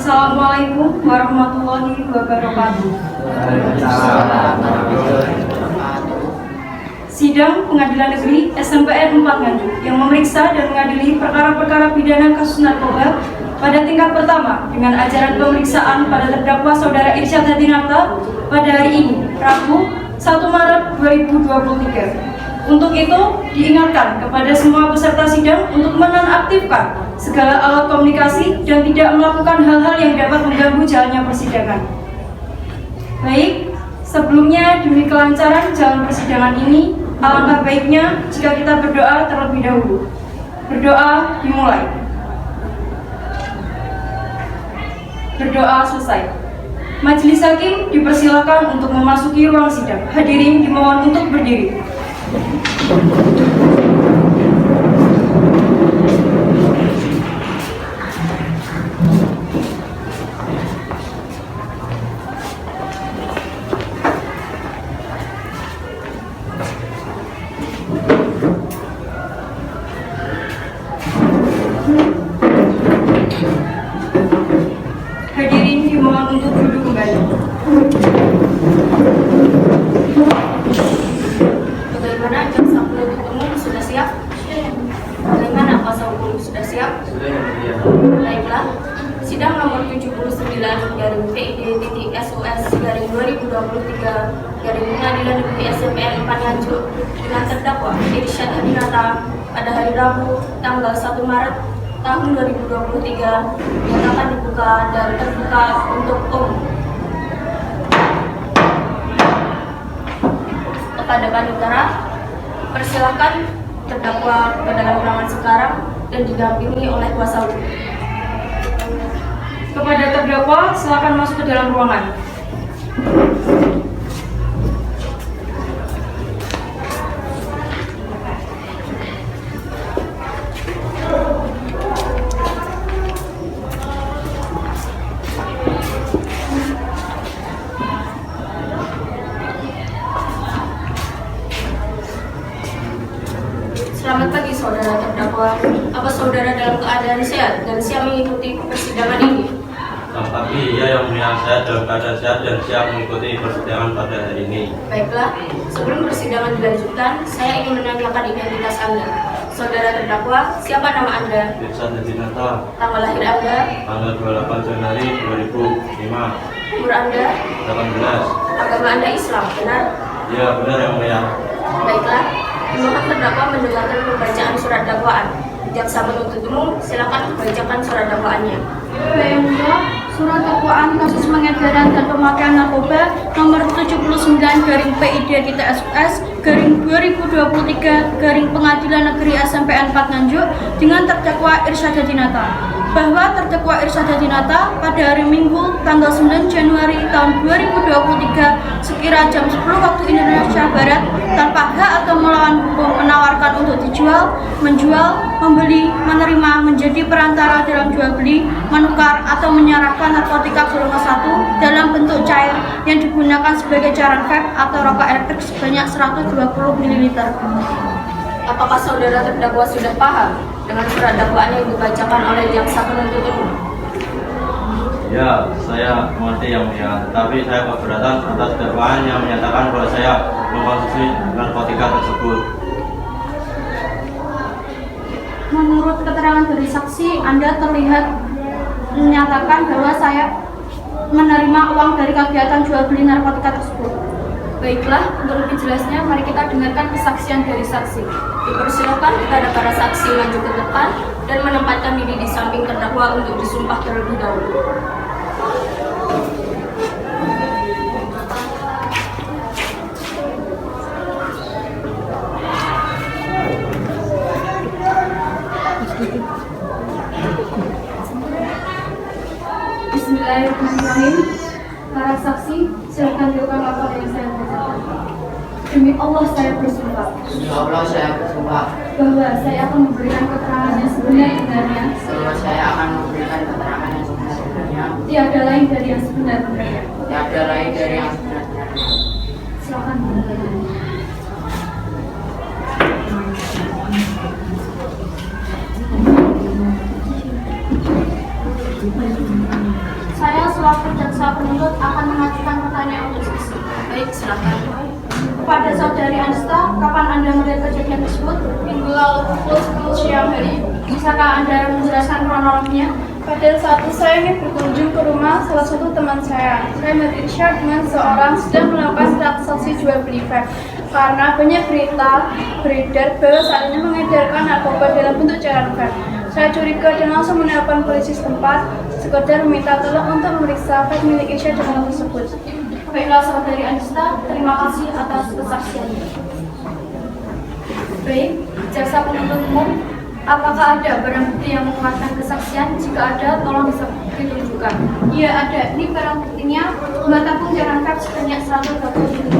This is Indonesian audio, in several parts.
Assalamualaikum warahmatullahi wabarakatuh. Sidang Pengadilan Negeri SMPN 4 Nganjuk yang memeriksa dan mengadili perkara-perkara pidana kasus narkoba pada tingkat pertama dengan ajaran pemeriksaan pada terdakwa Saudara Irsyad Hadinata pada hari ini, Rabu 1 Maret 2023. Untuk itu, diingatkan kepada semua peserta sidang untuk menonaktifkan segala alat komunikasi dan tidak melakukan hal-hal yang dapat mengganggu jalannya persidangan. Baik, sebelumnya demi kelancaran jalan persidangan ini, alangkah baiknya jika kita berdoa terlebih dahulu. Berdoa dimulai. Berdoa selesai. Majelis hakim dipersilakan untuk memasuki ruang sidang. Hadirin dimohon untuk berdiri. Hadirin dimohon untuk duduk kembali. Bagaimana jaksa penuntut umum sudah siap? Bagaimana kuasa hukum sudah siap? Baiklah, sidang nomor 79/PID.SUS/2023 Negeri SMPN 4 Nganjuk dengan terdakwa Irsyad Hadinata pada hari Rabu tanggal 1 Maret tahun 2023 dinyatakan dibuka dan terbuka untuk umum. Kepada Panitera, persilakan terdakwa ke dalam ruangan sekarang dan didampingi oleh kuasa hukum. Kepada terdakwa, silakan masuk ke dalam ruangan. Selamat pagi saudara terdakwa. Apa saudara dalam keadaan sehat dan siap mengikuti persidangan ini? Selamat pagi, ya yang mulia, saya dalam keadaan sehat dan siap mengikuti persidangan pada hari ini. Baiklah, sebelum persidangan dilanjutkan, saya ingin menanyakan identitas Anda. Saudara terdakwa, siapa nama Anda? Irsyad Hadinata. Tanggal lahir Anda? Tanggal 28 Januari 2005. Umur Anda? 18. Agama Anda Islam, benar? Ya benar yang mulia. Baiklah, dimohon terdakwa mendengarkan pembacaan surat dakwaan. Jaksa penuntut umum, silakan bacakan surat dakwaannya. Yang mulia, surat dakwaan kasus pengedaran dan pemakaian narkoba nomor 79/PID.SUS/2023 Pengadilan Negeri SMPN 4 Nganjuk dengan terdakwa Irsyad Hadinata bahwa terdakwa Irsyad Hadinata pada hari Minggu tanggal 9 Januari tahun 2023 sekira jam 10 waktu Indonesia Barat tanpa hak atau melawan hukum menawarkan untuk dijual, menjual, membeli, menerima, menjadi perantara dalam jual beli, menukar atau menyerahkan narkotika golongan 1 dalam bentuk cair yang digunakan sebagai cairan vape atau rokok elektrik sebanyak 120 ml. Apakah saudara terdakwa sudah paham dengan surat dakwaan yang dibacakan oleh jaksa penuntut umum? Ya, saya mengerti yang mulia, tetapi saya keberatan atas dakwaan yang menyatakan bahwa saya mengkonsumsi narkotika tersebut. Menurut keterangan dari saksi, Anda terlihat menyatakan bahwa saya menerima uang dari kegiatan jual beli narkotika tersebut. Baiklah, untuk lebih jelasnya, mari kita dengarkan kesaksian dari saksi. Dipersilakan kepada para saksi maju ke depan dan menempatkan diri di samping terdakwa untuk disumpah terlebih dahulu. Bismillahirrahmanirrahim. Para saksi, silakan diulang laporan yang saya bacakan. Demi Allah saya bersumpah. Demi Allah saya bersumpah Bahwa saya akan memberikan keterangan yang sebenar-benarnya. bahwa saya akan memberikan keterangan yang sebenar-benarnya. Tiada lain dari yang sebenar-benarnya. Tiada lain dari yang sebenar-benarnya. Silakan diulang. kepada saudari Ansta, kapan Anda melihat kejadian tersebut? Minggu lalu pukul 10 siang hari. Bisakah Anda menjelaskan kronologinya? Pada saat itu saya ingin berkunjung ke rumah salah satu teman saya. Saya melihat Irsyad dengan seorang sedang melakukan transaksi jual beli vape. Karena banyak berita beredar bahwa saat ini mengedarkan narkoba dalam bentuk cairan vape. Saya curiga dan langsung menelpon polisi setempat, sekedar meminta tolong untuk memeriksa vape milik Irsyad di rumah tersebut. Baiklah saudari Ansta, terima kasih atas kesaksiannya. Baik, jaksa penuntut umum, apakah ada barang bukti yang menguatkan kesaksian? Jika ada, tolong ditunjukkan. Iya ada, ini barang buktinya 2 tabung cairan vape sebanyak 120 ml.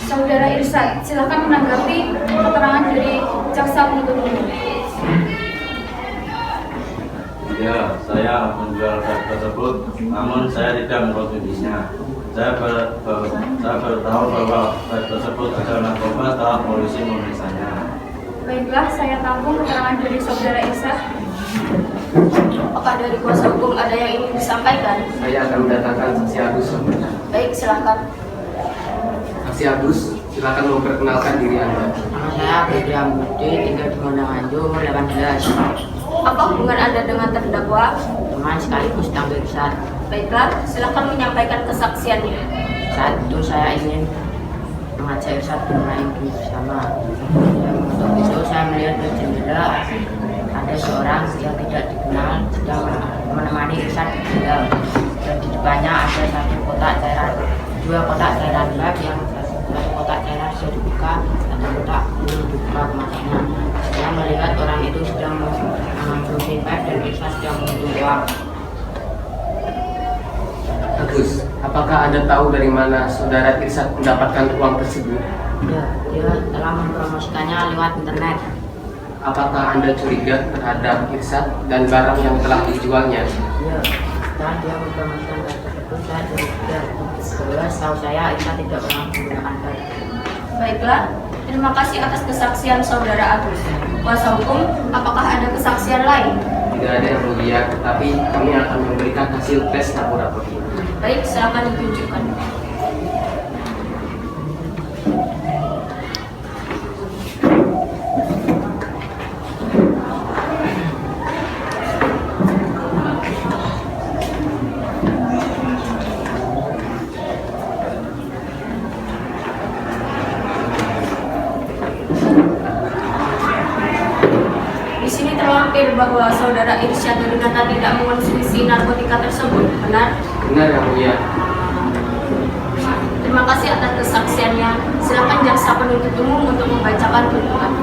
Saudara Irsyad, silakan menanggapi keterangan dari jaksa penuntut umum. Ya, saya menjual vape tersebut, namun saya tidak mengkonsumsinya. Saya baru tahu bahwa vape tersebut adalah narkoba setelah polisi memeriksanya. Baiklah, saya tampung keterangan dari saudara Irsyad. Apakah dari kuasa hukum ada yang ingin disampaikan? Saya akan mendatangkan saksi Agus. Baik, silakan. Saksi Agus, silakan memperkenalkan diri Anda. Nama saya Febri Budi, tinggal di Gondang Anju, umur 18. Apa hubungan Anda dengan terdakwa? Teman sekaligus tanggung Irsyad. Baiklah, silakan menyampaikan kesaksiannya. Saat itu saya ingin mengajak Irsyad bermain game bersama. Untuk itu saya melihat dari jendela ada seorang yang tidak dikenal sedang menemani Irsyad di dalam. Dan di depannya ada 2 kotak cairan vape yang 1 kotak cairan sudah dibuka, 1 kotak belum dibuka kemasannya. Saya melihat orang itu sedang mengambil vape dan Irsyad sedang menghitung uang. Agus, apakah Anda tahu dari mana saudara Irsyad mendapatkan uang tersebut? Ya, dia telah mempromosikannya lewat internet. Apakah Anda curiga terhadap Irsyad dan barang yang telah dijualnya? Ya, setelah dia mempromosikan vape tersebut, saya curiga. Bahwa setahu saya Irsyad tidak pernah menggunakan vape. Baiklah, terima kasih atas kesaksian saudara Agus. Kuasa hukum, apakah ada kesaksian lain? Tidak ada yang mulia, tetapi kami akan memberikan hasil tes laboratorium. Baik, silakan ditunjukkan. Di sini terlampir bahwa saudara Irsyad Hadinata tidak mengonsumsi narkotika tersebut, benar? Benar yang mulia. Terima kasih atas kesaksiannya. Silakan jaksa penuntut umum untuk membacakan tuntutan.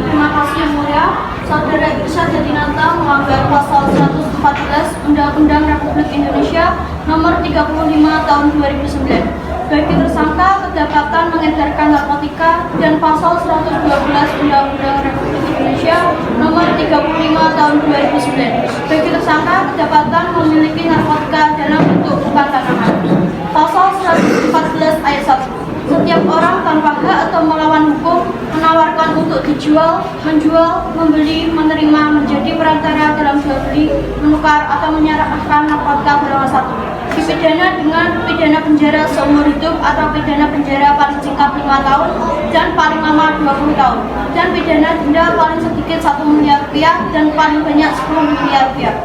Terima kasih yang mulia. Saudara Irsyad Hadinata melanggar pasal 114 Undang-Undang Republik Indonesia Nomor 35 Tahun 2009 bagi tersangka kedapatan mengedarkan narkotika dan pasal 112 Undang-Undang Republik Indonesia Nomor 35 Tahun 2009 bagi tersangka kedapatan memiliki narkotika dalam bentuk bukan tanaman. Pasal 114 ayat 1. Setiap orang tanpa hak atau melawan hukum menawarkan untuk dijual, menjual, membeli, menerima, menjadi perantara dalam jual beli, menukar atau menyerahkan narkotika golongan 1 dipidana dengan pidana penjara seumur hidup atau pidana penjara paling singkat 5 tahun dan paling lama 20 tahun dan pidana denda paling sedikit 1 miliar rupiah dan paling banyak 10 miliar rupiah.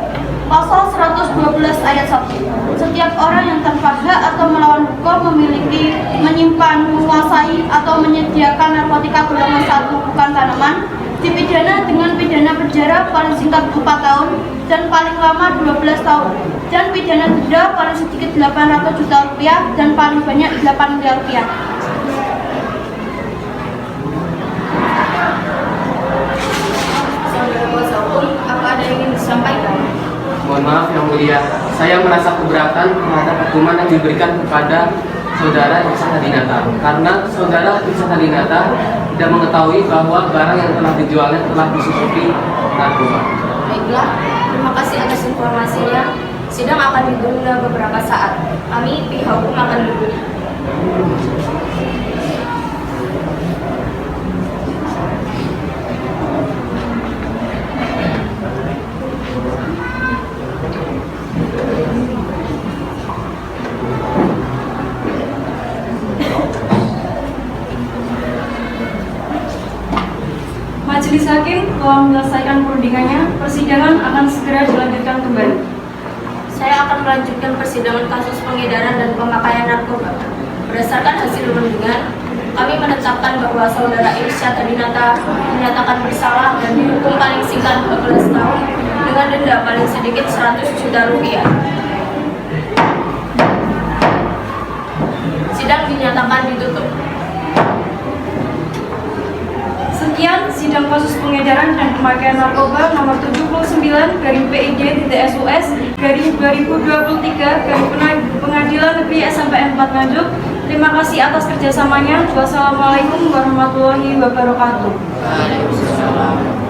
Pasal 112 ayat 1. Setiap orang yang tanpa hak atau melawan hukum memiliki, menyimpan, menguasai atau menyediakan narkotika golongan 1 bukan tanaman dipidana dengan pidana penjara paling singkat 4 tahun dan paling lama 12 tahun dan pidana denda paling sedikit 800 juta rupiah dan paling banyak 8 miliar rupiah. Saudara kuasa hukum, apa ada yang ingin disampaikan? Mohon maaf yang mulia, saya merasa keberatan terhadap hukuman yang diberikan kepada saudara Irsyad Hadinata karena saudara Irsyad Hadinata tidak mengetahui bahwa barang yang telah dijualnya telah disusupi narkoba. Baiklah, terima kasih atas informasinya. Sidang akan ditunda beberapa saat. Kami pihak hukum akan duduk. Majelis Hakim telah menyelesaikan perundingannya. Persidangan akan segera dilanjutkan kembali. Saya akan melanjutkan persidangan kasus pengedaran dan pemakaian narkoba. Berdasarkan hasil perundingan, kami menetapkan bahwa saudara Irsyad Hadinata dinyatakan bersalah dan dihukum paling singkat 12 tahun dengan denda paling sedikit 100 juta rupiah. Sidang dinyatakan ditutup. Sekian sidang kasus pengedaran dan pemakaian narkoba nomor 79 garing PID.SUS garing 2023 garing Pengadilan Negeri SMPN 4 Nganjuk. Terima kasih atas kerjasamanya. Wassalamualaikum warahmatullahi wabarakatuh. Waalaikumsalam.